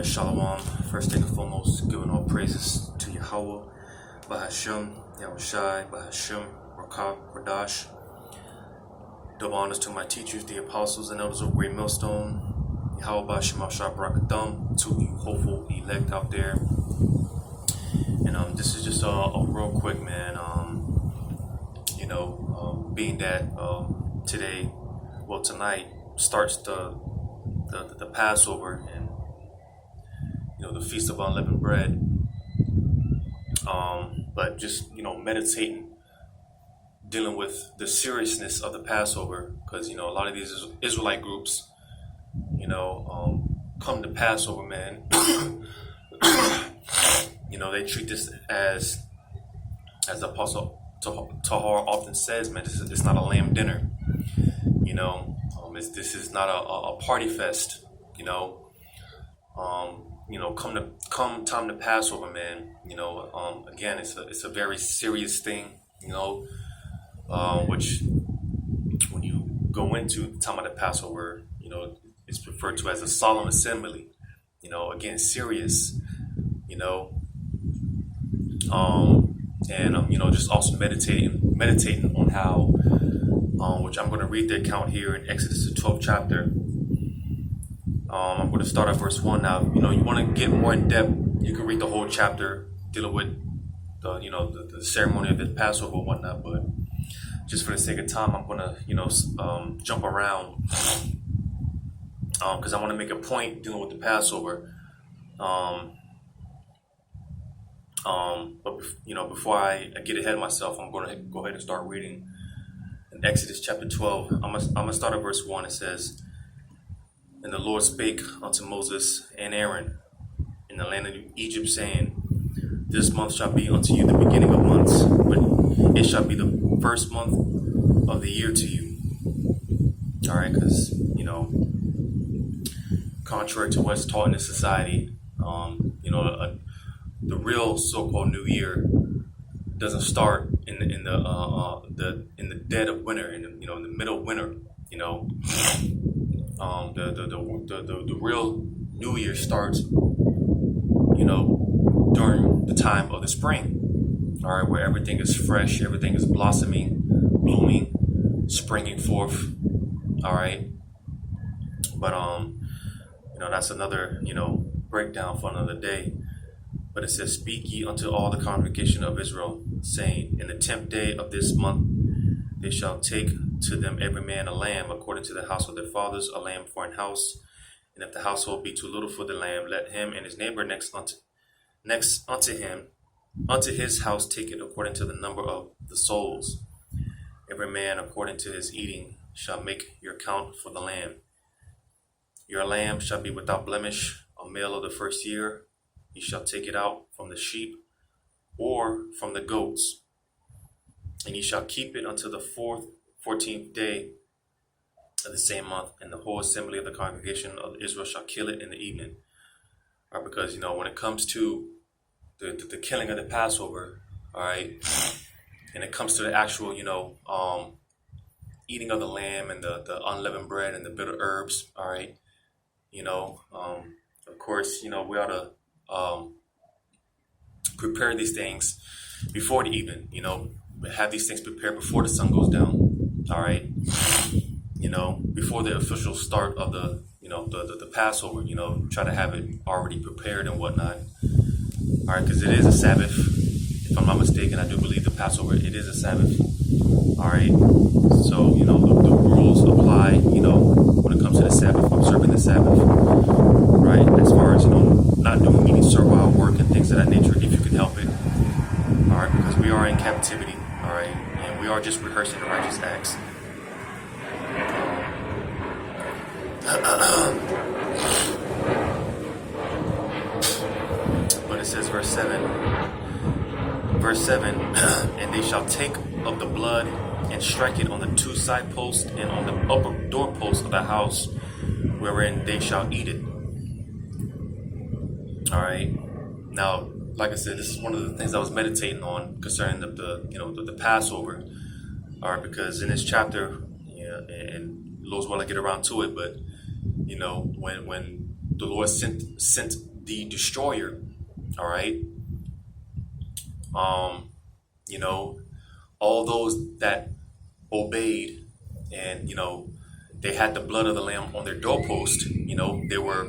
Alright, Shalom. First thing and foremost, giving all praises to Yahweh, Bahasham, Yahushai, Bahasham, Rakab, Radash. Double honors to my teachers, the apostles and elders of Great Millstone, Yahweh, Bahasham, Ashab, Barakatham, to you hopeful elect out there. And this is just a real quick, man. Being that tonight starts the Passover and the Feast of Unleavened Bread. But just meditating, dealing with the seriousness of the Passover, because a lot of these Israelite groups, come to Passover, man. They treat this as the Apostle Tahar often says, man, it's not a lamb dinner. This is not a party fest. Come time to Passover, man. Again, it's a very serious thing. Which when you go into the time of the Passover, it's referred to as a solemn assembly. Again, serious. Just also meditating on how, which I'm going to read the account here in Exodus, the 12th chapter. I'm going to start at verse 1 now. You want to get more in depth, you can read the whole chapter dealing with the ceremony of the Passover and whatnot. But just for the sake of time, I'm going to jump around because I want to make a point dealing with the Passover. But before I get ahead of myself, I'm going to go ahead and start reading in Exodus chapter 12. I'm gonna start at verse 1. It says, "And the Lord spake unto Moses and Aaron in the land of Egypt, saying, This month shall be unto you the beginning of months, but it shall be the first month of the year to you." All right, because contrary to what's taught in this society, the real so-called New Year doesn't start in the dead of winter, in the middle of winter. The real New Year starts, during the time of the spring. All right, where everything is fresh, everything is blossoming, blooming, springing forth. All right, but that's another breakdown for another day. But it says, "Speak ye unto all the congregation of Israel, saying, In the 10th day of this month they shall take to them every man a lamb, according to the house of their fathers, a lamb for an house. And if the household be too little for the lamb, let him and his neighbor next unto him, unto his house, take it according to the number of the souls. Every man according to his eating shall make your count for the lamb. Your lamb shall be without blemish, a male of the first year. Ye shall take it out from the sheep or from the goats, and ye shall keep it until the 14th day of the same month, and the whole assembly of the congregation of Israel shall kill it in the evening." All right, because when it comes to the killing of the Passover, all right, and it comes to the actual eating of the lamb and the unleavened bread and the bitter herbs, all right, of course, we ought to prepare these things before the evening, have these things prepared before the sun goes down. All right, before the official start of the Passover, try to have it already prepared and whatnot. All right, because it is a Sabbath. If I'm not mistaken, I do believe the Passover, it is a Sabbath. All right, so the rules apply, when it comes to the Sabbath, observing the Sabbath. Right, as far as not doing any servile work and things of that nature, if you can help it. All right, because we are in captivity. All right, and we are just rehearsing the righteous acts. But it says, verse 7, "And they shall take of the blood and strike it on the two side posts and on the upper doorpost of the house, wherein they shall eat it." All right. Now, like I said, this is one of the things I was meditating on concerning the Passover. All right, because in this chapter, and Lord's will I get around to it, but when the Lord sent the destroyer. All right. You know, all those that obeyed, and they had the blood of the lamb on their doorpost. They were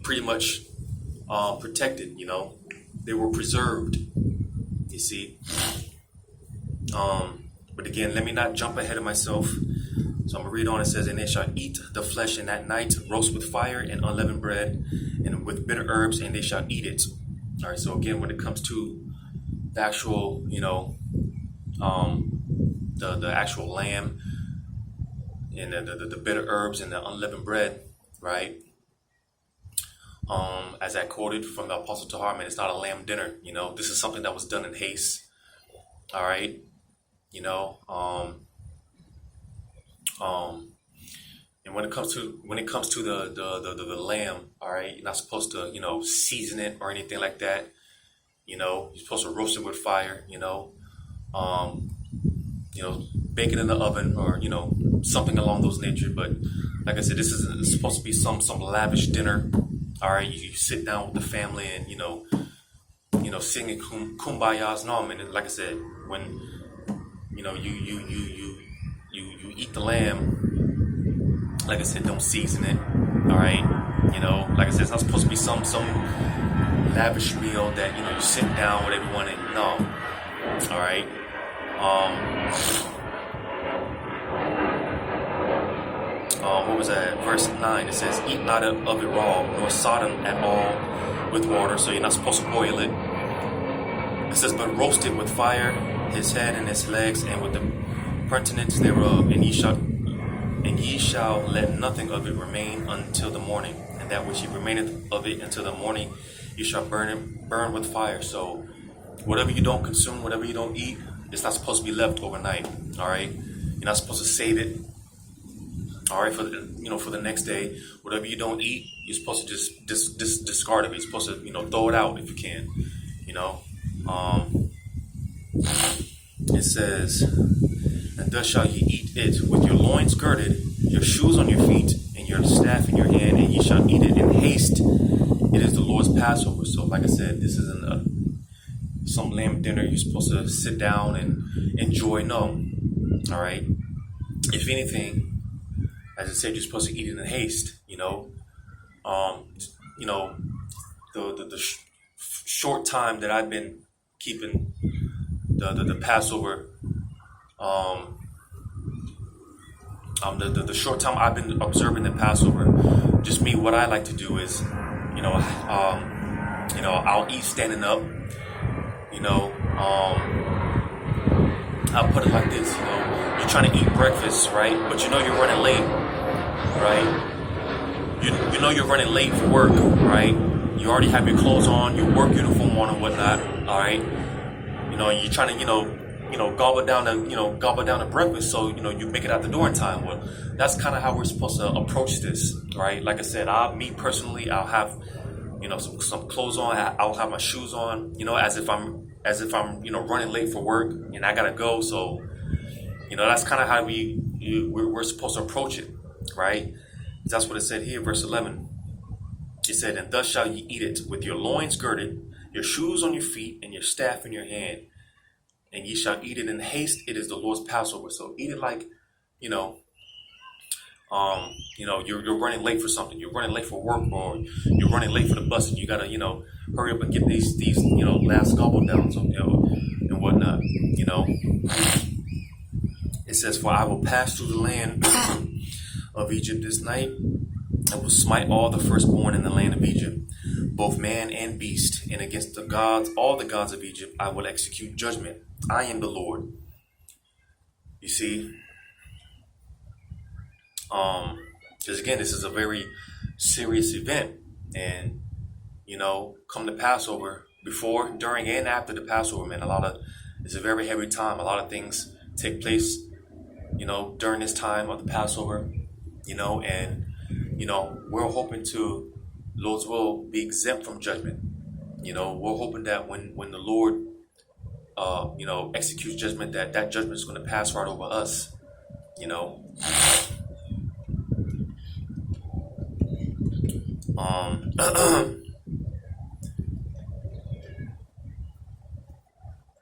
pretty much protected. They were preserved. You see. But again, let me not jump ahead of myself. So I'm gonna read on. It says, "And they shall eat the flesh in that night, roast with fire and unleavened bread, and with bitter herbs, and they shall eat it." All right. So again, when it comes to the actual, the actual lamb and the bitter herbs and the unleavened bread, right? As I quoted from the Apostle to Harmon, it's not a lamb dinner. This is something that was done in haste. All right. And when it comes to the lamb, all right, you're not supposed to season it or anything like that. You're supposed to roast it with fire. Bake it in the oven or something along those nature. But like I said, this is supposed to be some lavish dinner. All right, you sit down with the family and singing kumbayas. No, I mean, like I said, when you eat the lamb, like I said, don't season it. All right, like I said, it's not supposed to be some lavish meal that you sit down with everyone and no. All right. What was that? Verse 9. It says, "Eat not of it raw, nor sodden at all with water." So you're not supposed to boil it. It says, "But roast it with fire, his head and his legs, and with the purtenance thereof, and ye shall let nothing of it remain until the morning. And that which remaineth of it until the morning, you shall burn with fire." So whatever you don't consume, whatever you don't eat, it's not supposed to be left overnight. All right, you're not supposed to save it. All right, for the next day, whatever you don't eat, you're supposed to just discard it. You're supposed to throw it out if you can. It says, "And thus shall ye eat it with your loins girded, your shoes on your feet, and your staff in your hand, and ye shall eat it in haste. It is the Lord's Passover." So, like I said, this isn't some lamb dinner you're supposed to sit down and enjoy. No, all right. If anything, as I said, you're supposed to eat it in haste. The short time that I've been keeping the Passover, the short time I've been observing the Passover, just me, what I like to do is, I'll eat standing up. I'll put it like this. You're trying to eat breakfast, right? But you're running late, right? You're running late for work, right? You already have your clothes on, your work uniform on and whatnot, all right? You're trying to, gobble down the breakfast so, you make it out the door in time. Well, that's kind of how we're supposed to approach this, right? Like I said, me personally, I'll have, some clothes on, I'll have my shoes on, as if I'm running late for work and I gotta go. So, that's kind of how we're supposed to approach it, right? That's what it said here, verse 11. It said, "And thus shall ye eat it with your loins girded, your shoes on your feet, and your staff in your hand. And ye shall eat it in haste. It is the Lord's Passover." So eat it like, you're running late for something. You're running late for work, or you're running late for the bus, and you gotta, hurry up and get these last gobble downs, and whatnot. It says, "For I will pass through the land of Egypt this night. I will smite all the firstborn in the land of Egypt, both man and beast, and against the gods, all the gods of Egypt, I will execute judgment. I am the Lord." You see, because again, this is a very serious event, and come to Passover, before, during, and after the Passover, man, it's a very heavy time. A lot of things take place, during this time of the Passover, and we're hoping to, Lord's will, be exempt from judgment. We're hoping that when the Lord, executes judgment, that judgment is going to pass right over us. Um,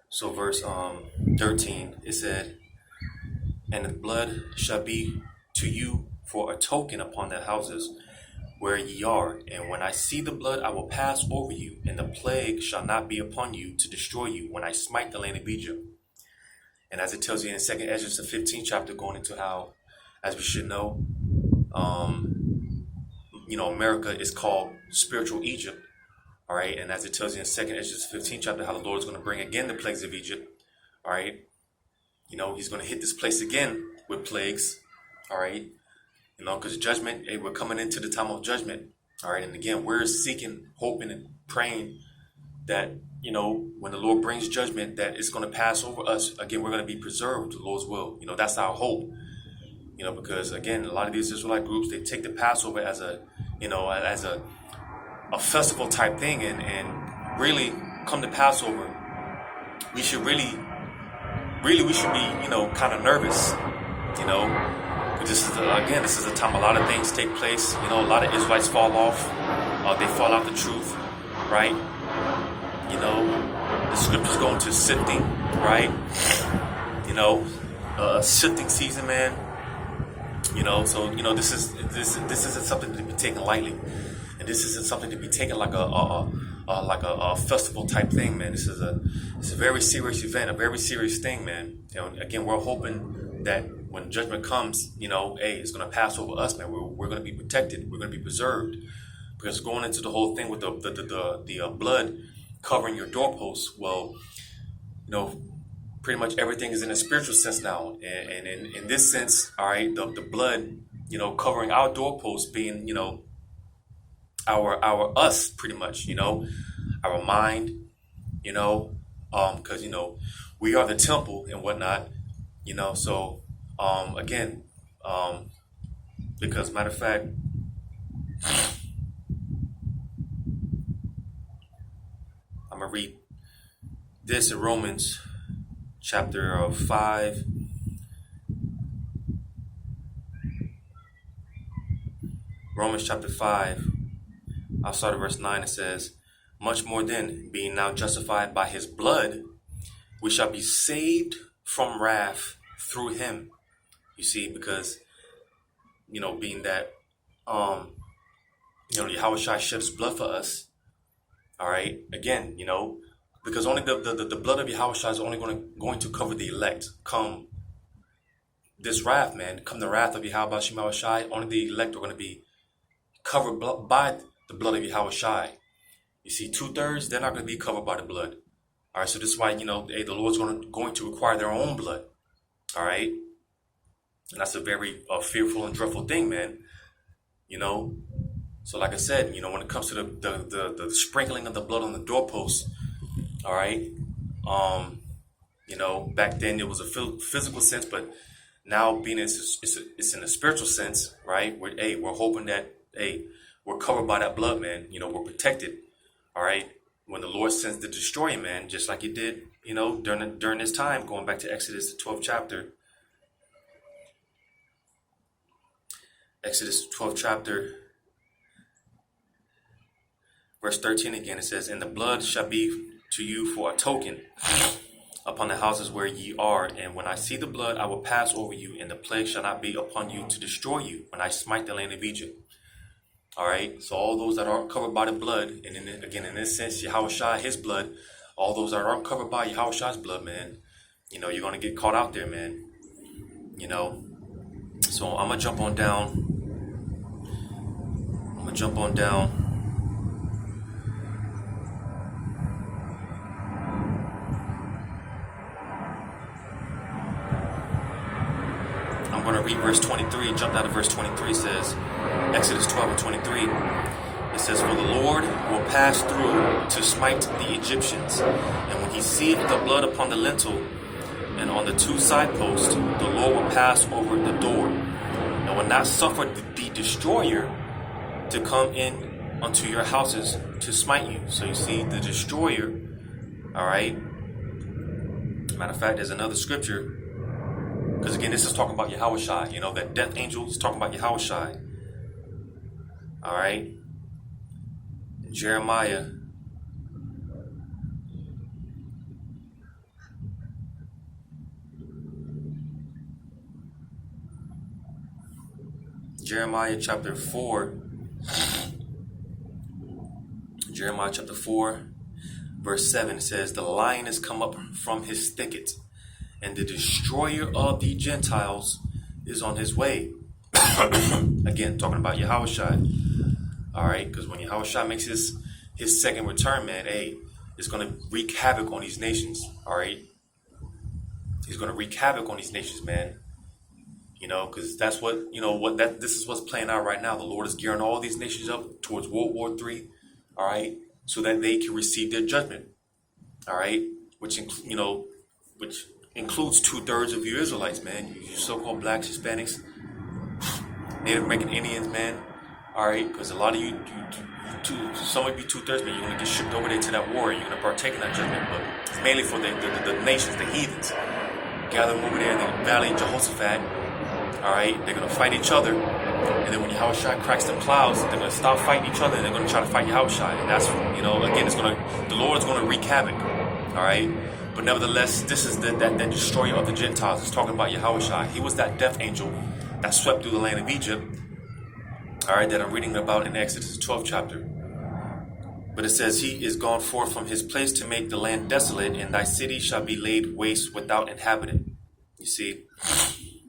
so verse 13, it said, and the blood shall be to you for a token upon the houses where ye are. And when I see the blood, I will pass over you, and the plague shall not be upon you to destroy you when I smite the land of Egypt. And as it tells you in 2nd Ezra, the 15th chapter, going into how, as we should know, America is called spiritual Egypt. All right. And as it tells you in 2nd Ezra, the 15th chapter, how the Lord is going to bring again the plagues of Egypt. All right. He's going to hit this place again with plagues. All right. Because judgment, we're coming into the time of judgment. All right. And again, we're seeking, hoping, and praying that, when the Lord brings judgment, that it's going to pass over us. Again, we're going to be preserved, the Lord's will. That's our hope. Because again, a lot of these Israelite groups, they take the Passover as a festival type thing, and really come to Passover, we should be, kind of nervous, But this is a time a lot of things take place. A lot of Israelites fall off. They fall out the truth, right? The scriptures go into sifting, right? Sifting season, man. So this isn't something to be taken lightly, and this isn't something to be taken like a festival type thing, man. It's a very serious event, a very serious thing, man. Again, we're hoping that when judgment comes, it's going to pass over us, man. We're going to be protected. We're going to be preserved, because going into the whole thing with the blood covering your doorposts, well, pretty much everything is in a spiritual sense now, and in this sense, all right, the blood, covering our doorposts, being, our us, pretty much, our mind, because we are the temple and whatnot, so again, because matter of fact, I'm gonna read this in Romans chapter 5. Romans chapter 5. I'll start at verse 9. It says, much more then, being now justified by his blood, we shall be saved from wrath through him. You see, because, being that, Yahushua shed his blood for us. All right. Again, because only the blood of Yahushua is only going to cover the elect. Come this wrath, man, come the wrath of Yahushua, only the elect are going to be covered by the blood of Yahushua. You see, 2/3, they're not going to be covered by the blood. All right, so this is why, the Lord's going to require their own blood. All right. And that's a very fearful and dreadful thing, man. So like I said, when it comes to the sprinkling of the blood on the doorposts, all right, back then it was a physical sense, but now being it's in a spiritual sense, right? We're hoping that we're covered by that blood, man. We're protected, all right. When the Lord sends the destroyer, man, just like He did, during this time, going back to Exodus the 12th chapter. Exodus 12th chapter, verse 13 again, it says, and the blood shall be to you for a token upon the houses where ye are. And when I see the blood, I will pass over you, and the plague shall not be upon you to destroy you when I smite the land of Egypt. All right. So all those that aren't covered by the blood, and in this sense, Yahushua, his blood, all those that aren't covered by Yahushua's blood, man, you're going to get caught out there, man. So I'm going to jump on down. I'm going to read verse 23. Jump down to verse 23. It says, Exodus 12 and 23. It says, for the Lord will pass through to smite the Egyptians. And when he seeth the blood upon the lintel and on the 2 side posts, the Lord will pass over the door, and will not suffer the destroyer to come in unto your houses to smite you. So you see, the destroyer, all right. Matter of fact, there's another scripture, because again, this is talking about Yahushua. That death angel is talking about Yahushua. All right. Jeremiah chapter 4. Jeremiah chapter 4, verse 7 says, the lion is come up from his thicket, and the destroyer of the Gentiles is on his way. Again, talking about Yahushua. All right, because when Yahushua makes his second return, man, hey, it's going to wreak havoc on these nations. All right, he's going to wreak havoc on these nations, man. You know, because that's what, this is what's playing out right now. The Lord is gearing all these nations up towards World War III, all right, so that they can receive their judgment, all right, which includes 2/3 of you Israelites, man, you so-called blacks, Hispanics, Native American Indians, man, all right, because a lot of you, some of you 2/3, man, you're going to get shipped over there to that war, and you're going to partake in that judgment, but it's mainly for the nations, the heathens. Gather them over there in the Valley of Jehoshaphat. All right, they're going to fight each other. And then when Yahushua cracks them clouds, they're going to stop fighting each other and they're going to try to fight Yahushua. And that's, again, the Lord is going to wreak havoc. All right. But nevertheless, this is that destroyer of the Gentiles. It's talking about Yahushua. He was that death angel that swept through the land of Egypt. All right, that I'm reading about in Exodus 12th chapter. But it says, he is gone forth from his place to make the land desolate, and thy city shall be laid waste without inhabitant. You see?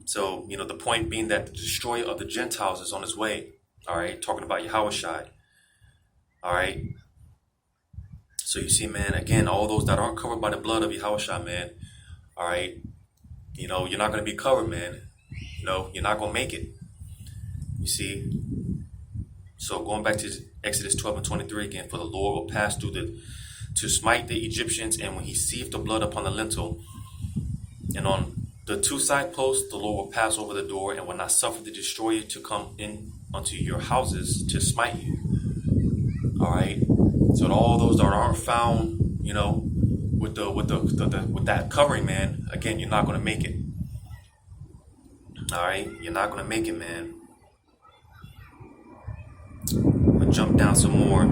So, the point being that the destroyer of the Gentiles is on his way. All right, talking about Yahushua. All right. So you see, man, again, all those that aren't covered by the blood of Yahushua, man. All right. You're not going to be covered, man. You're not going to make it. You see? So going back to Exodus 12 and 23 again, for the Lord will pass through to smite the Egyptians, and when he seeth the blood upon the lintel, and on the 2 side posts, the Lord will pass over the door, and will not suffer the destroyer to come in unto your houses to smite you. All right. So all those that aren't found, with that covering, man. Again, you're not going to make it. All right, you're not going to make it, man. I'm gonna jump down some more.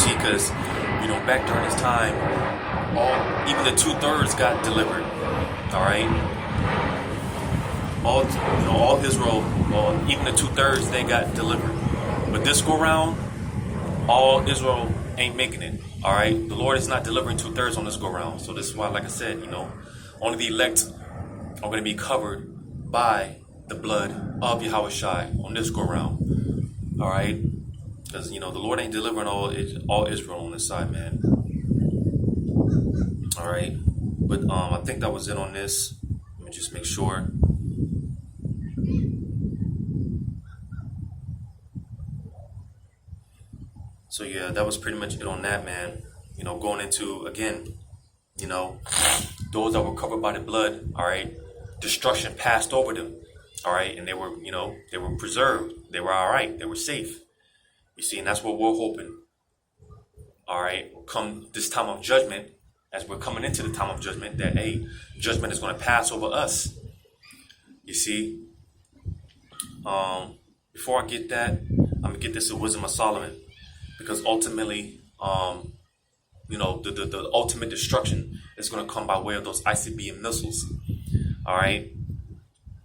Because back during this time, even the 2/3 got delivered. All right, all Israel, even the 2/3, they got delivered. But this go round, all Israel ain't making it. All right, the Lord is not delivering 2/3 on this go round. So this is why, like I said, only the elect are going to be covered by the blood of Yahushua on this go round. All right. Because, the Lord ain't delivering all Israel on this side, man. All right. But I think that was it on this. Let me just make sure. So, yeah, that was pretty much it on that, man. Going into, again, those that were covered by the blood, all right, destruction passed over them, all right, and they were preserved. They were all right. They were safe. You see, and that's what we're hoping. All right, come this time of judgment, as we're coming into the time of judgment, that judgment is going to pass over us. You see, before I get that, I'm gonna get this in Wisdom of Solomon, because ultimately, the ultimate destruction is going to come by way of those ICBM missiles. All right.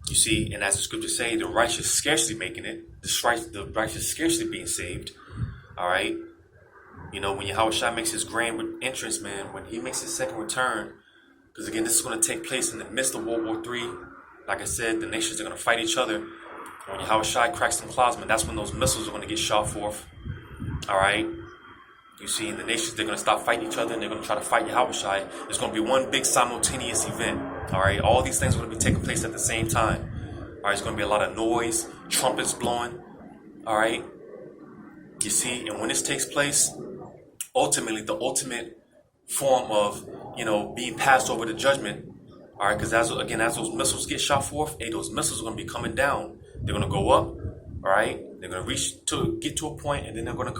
You see, and as the scriptures say, the righteous scarcely making it, the righteous scarcely being saved. All right. When Yahushua makes his grand entrance, man, when he makes his second return, because again, this is going to take place in the midst of World War III. Like I said, the nations are going to fight each other. When Yahushua cracks some clouds, man, that's when those missiles are going to get shot forth. All right. You see, in the nations, they're going to stop fighting each other, and they're going to try to fight Yahushua. There's going to be one big simultaneous event. All right, all these things are going to be taking place at the same time. All right, it's going to be a lot of noise, trumpets blowing. All right, you see, and when this takes place, ultimately, the ultimate form of, being passed over to judgment. All right, because as those missiles get shot forth, those missiles are going to be coming down. They're going to go up, All right, they're gonna get to a point, and then they're gonna,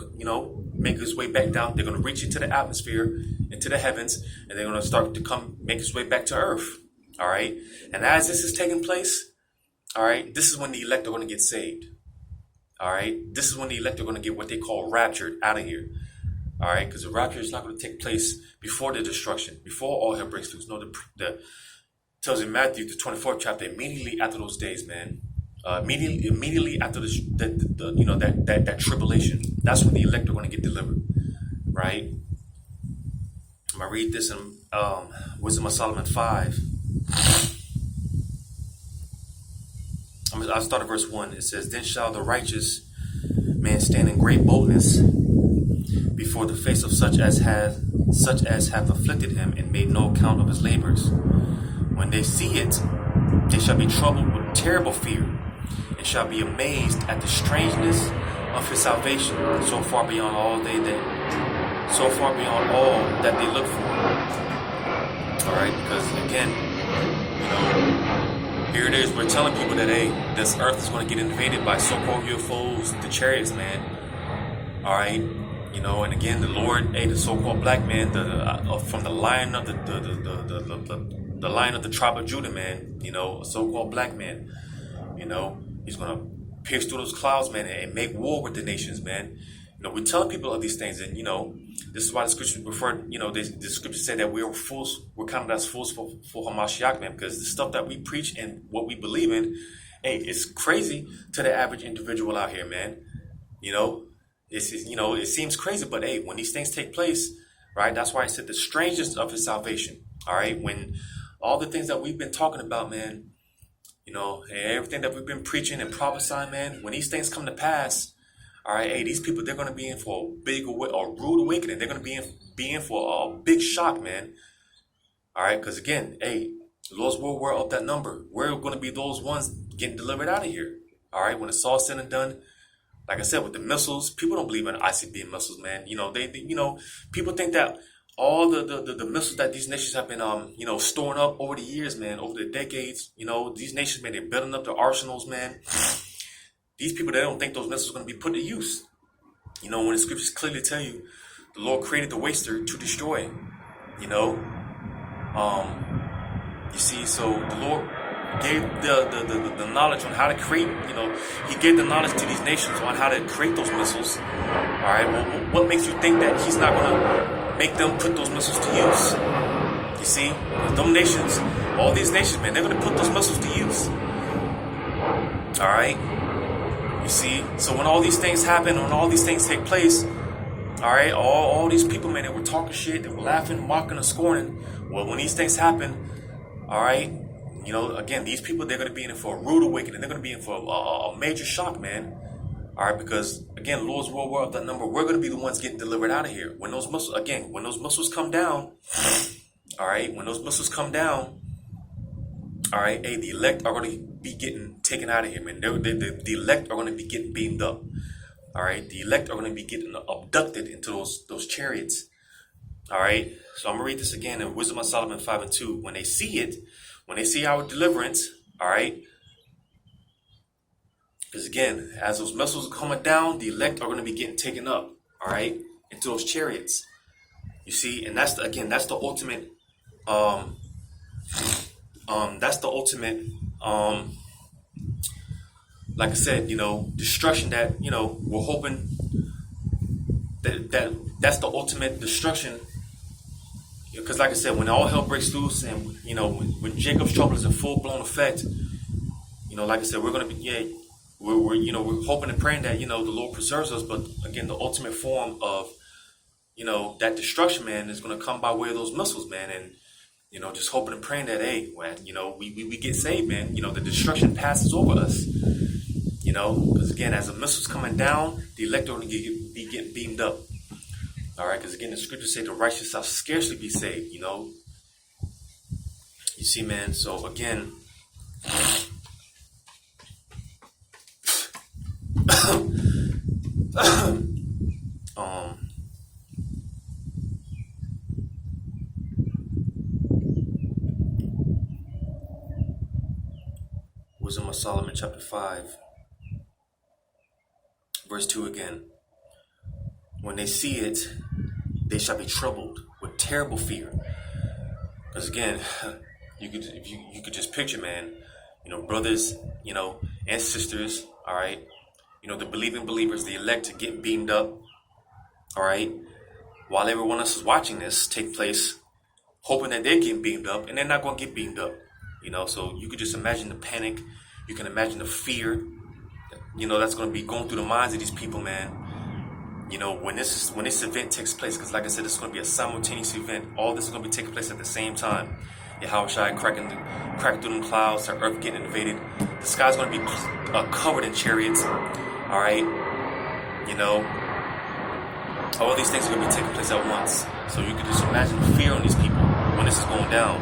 make its way back down. They're gonna reach into the atmosphere, into the heavens, and they're gonna start to make its way back to earth. All right, and as this is taking place, all right, this is when the elect are gonna get saved. All right, this is when the elect are gonna get what they call raptured out of here. All right, because the rapture is not going to take place before the destruction, before all hell breaks loose. No, the tells in Matthew, the 24th chapter, immediately after those days, man. Immediately after that tribulation, that's when the elect are going to get delivered, right? I'm gonna read this in Wisdom of Solomon 5. I'll start at verse 1. It says, "Then shall the righteous man stand in great boldness before the face of such as have afflicted him and made no account of his labors. When they see it, they shall be troubled with terrible fear, and shall be amazed at the strangeness of his salvation, so far beyond all that they look for." All right, because again, here it is. We're telling people that, hey, this earth is going to get invaded by so-called UFOs, the chariots, man. All right. And again, the Lord, the so-called black man, from the lion of the lion of the tribe of Judah, man, a so-called black man, he's gonna pierce through those clouds, man, and make war with the nations, man. We're telling people of these things, and this is why the scriptures the scriptures say that we're counted as fools for Hamashiach, man, because the stuff that we preach and what we believe in, it's crazy to the average individual out here, man. It seems crazy, but hey, when these things take place, right? That's why I said the strangest of his salvation. All right, when all the things that we've been talking about, man, everything that we've been preaching and prophesying, man, when these things come to pass, all right, hey, these people, they're going to be in for a rude awakening. They're going to be in for a big shock, man. All right, because again, hey, the Lord's will, we're of that number. We're going to be those ones getting delivered out of here. All right, when it's all said and done. Like I said, with the missiles, people don't believe in ICBM missiles, man. People think that all the missiles that these nations have been, storing up over the years, man, over the decades, these nations, man, they're building up their arsenals, man. These people, they don't think those missiles are going to be put to use. When the scriptures clearly tell you, the Lord created the waster to destroy. You see, so the Lord gave the knowledge on how to create, he gave the knowledge to these nations on how to create those missiles. All right, well, what makes you think that he's not going to make them put those missiles to use? You see, them nations, all these nations, man, they're going to put those missiles to use. All right, you see, so when all these things happen, when all these things take place, all right, all these people, man, they were talking shit, they were laughing, mocking, and scorning. Well, when these things happen, all right, again, these people, they're going to be in for a rude awakening. They're going to be in for a major shock, man. All right, because, again, Lord's will, we're of that number. We're going to be the ones getting delivered out of here. When those missiles come down, all right, all right, hey, the elect are going to be getting taken out of here, man. The elect are going to be getting beamed up. All right, the elect are going to be getting abducted into those chariots. All right, so I'm going to read this again in Wisdom of Solomon 5:2. When they see it, when they see our deliverance, all right, because again, as those missiles are coming down, the elect are going to be getting taken up, all right, into those chariots. You see, and that's the ultimate, like I said, destruction that, we're hoping that's the ultimate destruction. Because like I said, when all hell breaks loose and, when Jacob's trouble is in full-blown effect, like I said, we're going to be, we're hoping and praying that, the Lord preserves us. But again, the ultimate form of, that destruction, man, is going to come by way of those missiles, man. And, just hoping and praying that, hey, when, we get saved, man, the destruction passes over us, because again, as the missiles coming down, the elect are going to be getting beamed up. All right, because again, the scriptures say the righteous shall scarcely be saved, You see, man, so again, Wisdom of Solomon chapter 5. Verse 2 again. When they see it, they shall be troubled with terrible fear. Because again, you could just picture, man, brothers, and sisters, all right, the believing believers, the elect, to get beamed up, all right, while everyone else is watching this take place, hoping that they're getting beamed up, and they're not going to get beamed up, so you could just imagine the panic, you can imagine the fear, that's going to be going through the minds of these people, man. When this event takes place, because like I said, it's going to be a simultaneous event. All this is going to be taking place at the same time. Yahushua cracking through them clouds, the earth getting invaded. The sky's going to be covered in chariots. All right, all these things are going to be taking place at once. So you can just imagine the fear on these people when this is going down.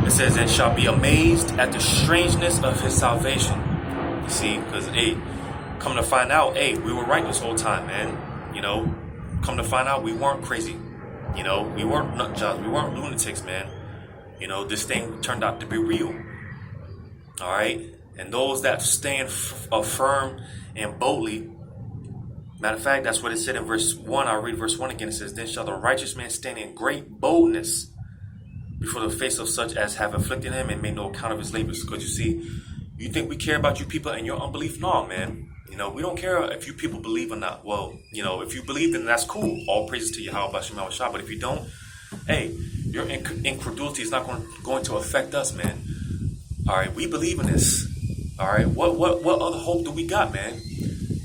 It says, "And shall be amazed at the strangeness of his salvation." You see, because come to find out, we were right this whole time, man. Come to find out, we weren't crazy. We weren't nut jobs. We weren't lunatics, man. This thing turned out to be real. All right? And those that stand firm and boldly, matter of fact, that's what it said in verse 1. I'll read verse 1 again. It says, "Then shall the righteous man stand in great boldness before the face of such as have afflicted him and made no account of his labors." Because you see, you think we care about you people and your unbelief? No, man. We don't care if you people believe or not. Well, if you believe, then that's cool. All praises to Yahweh Shem Shah. But if you don't, your incredulity is not going to affect us, man. All right, we believe in this. All right, what other hope do we got, man?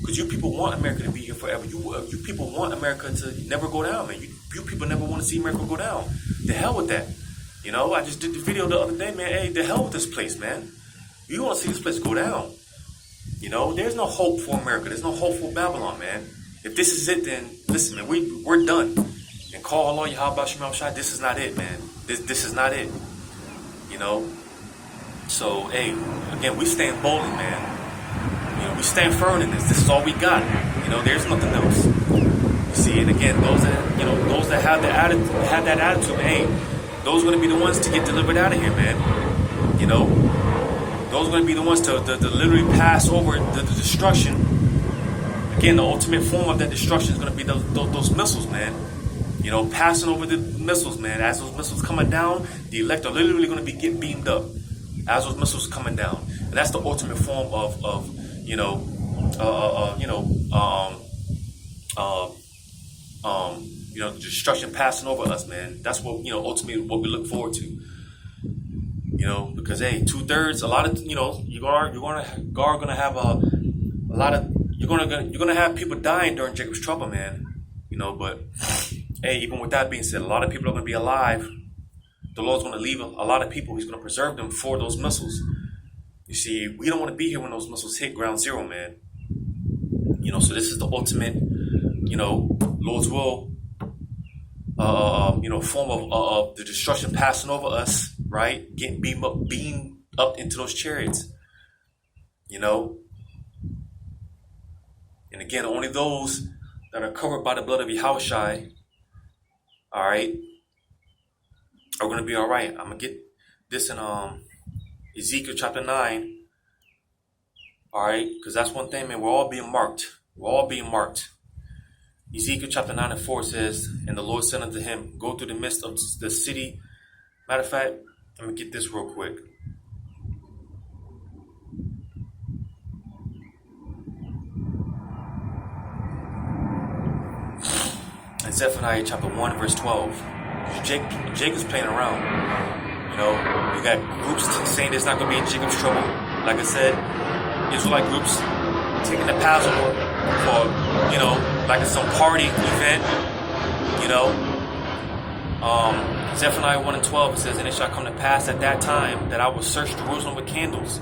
Because you people want America to be here forever. You people want America to never go down, man. You people never want to see America go down. The hell with that. I just did the video the other day, man. The hell with this place, man. You want to see this place go down. There's no hope for America. There's no hope for Babylon, man. If this is it, then listen, man, we're done. And call Allah Yahweh Shem Shah. This is not it, man. This is not it. So, again, we stand boldly, man. We stand firm in this. This is all we got. There's nothing else. You see, and again, those that have that attitude, those are going to be the ones to get delivered out of here, man. Those are going to be the ones to literally pass over the destruction. Again, the ultimate form of that destruction is going to be those missiles, man. Passing over the missiles, man. As those missiles coming down, the elect are literally going to be getting beamed up as those missiles coming down. And that's the ultimate form of destruction passing over us, man. That's what ultimately what we look forward to. Because 2/3, a lot of you're gonna have a lot of you're gonna have people dying during Jacob's trouble, man. But even with that being said, a lot of people are gonna be alive. The Lord's gonna leave a lot of people. He's gonna preserve them for those missiles. You see, we don't want to be here when those missiles hit ground zero, man. So this is the ultimate, Lord's will, form of the destruction passing over us. Right? Getting beamed up into those chariots. And again, only those that are covered by the blood of Yahushua, all right, are going to be all right. I'm going to get this in Ezekiel chapter 9. All right? Because that's one thing, man. We're all being marked. We're all being marked. Ezekiel chapter 9 and 4 says, "And the Lord said unto him, Go through the midst of the city." Matter of fact, let me get this real quick. In Zephaniah chapter 1 verse 12, Jake is playing around. You got groups saying there's not going to be Jacob's trouble. Like I said, Israelite groups taking the Passover for, like it's some party event, Zephaniah 1 and 12, it says, "And it shall come to pass at that time that I will search Jerusalem with candles."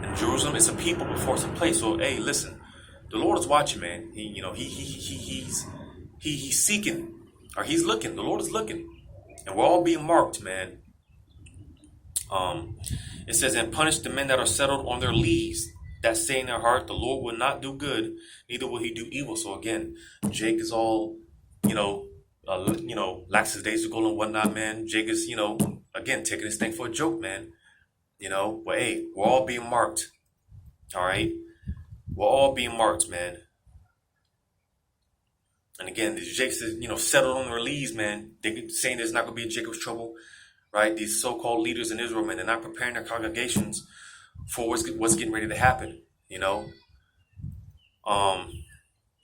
And Jerusalem is a people before it's a place. So, listen, the Lord is watching, man. He's seeking, or he's looking. The Lord is looking. And we're all being marked, man. It says, "And punish the men that are settled on their lees, that say in their heart, the Lord will not do good, neither will he do evil." So again, Jake is all, lackadaisical and whatnot, man. Jake is, again, taking this thing for a joke, man. But we're all being marked. All right. we're all being marked, man. And again, these Jakes, settled on their leaves, man. They're saying there's not going to be a Jacob's trouble, right? These so-called leaders in Israel, man, they're not preparing their congregations for what's getting ready to happen,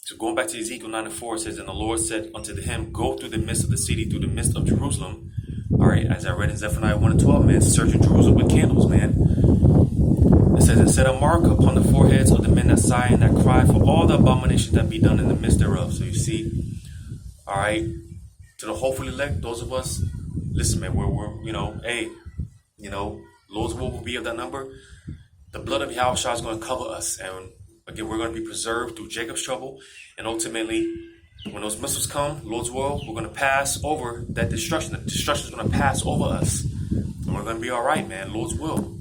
So going back to Ezekiel 9:4, it says, and the Lord said unto him, go through the midst of the city, through the midst of Jerusalem. All right, as I read in Zephaniah 1:12, man, searching Jerusalem with candles, man. It says, and set a mark upon the foreheads of the men that sigh and that cry for all the abominations that be done in the midst thereof. So you see, all right, to the hopeful elect, those of us, listen, man, we're Lord's will be of that number. The blood of Yahushua is going to cover us, and again, we're going to be preserved through Jacob's trouble, and ultimately, when those missiles come, Lord's will, we're going to pass over that destruction. The destruction is going to pass over us, and we're going to be all right, man. Lord's will.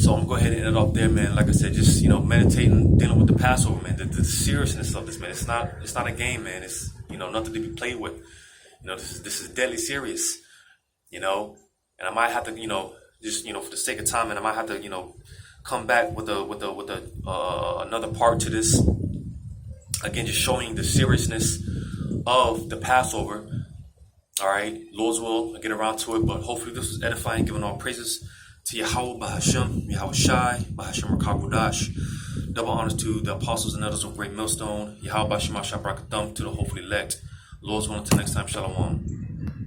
So I'm going to go ahead and end it off there, man. Like I said, just, meditating, dealing with the Passover, man. The seriousness of this, man. It's not a game, man. It's, nothing to be played with. This is deadly serious, and I might have to, just, for the sake of time, and I might have to, come back with another part to this. Again, just showing the seriousness of the Passover. All right, Lord's will, I'll get around to it, but hopefully this was edifying, giving all praises to Yahweh, Bahashem, Yahushai, Bahashem Rakagudash. Double honors to the apostles and elders of Great Millstone, Yahweh Bahashem Ashabrakathum, to the hopefully elect. Lord's will, until next time, Shalom.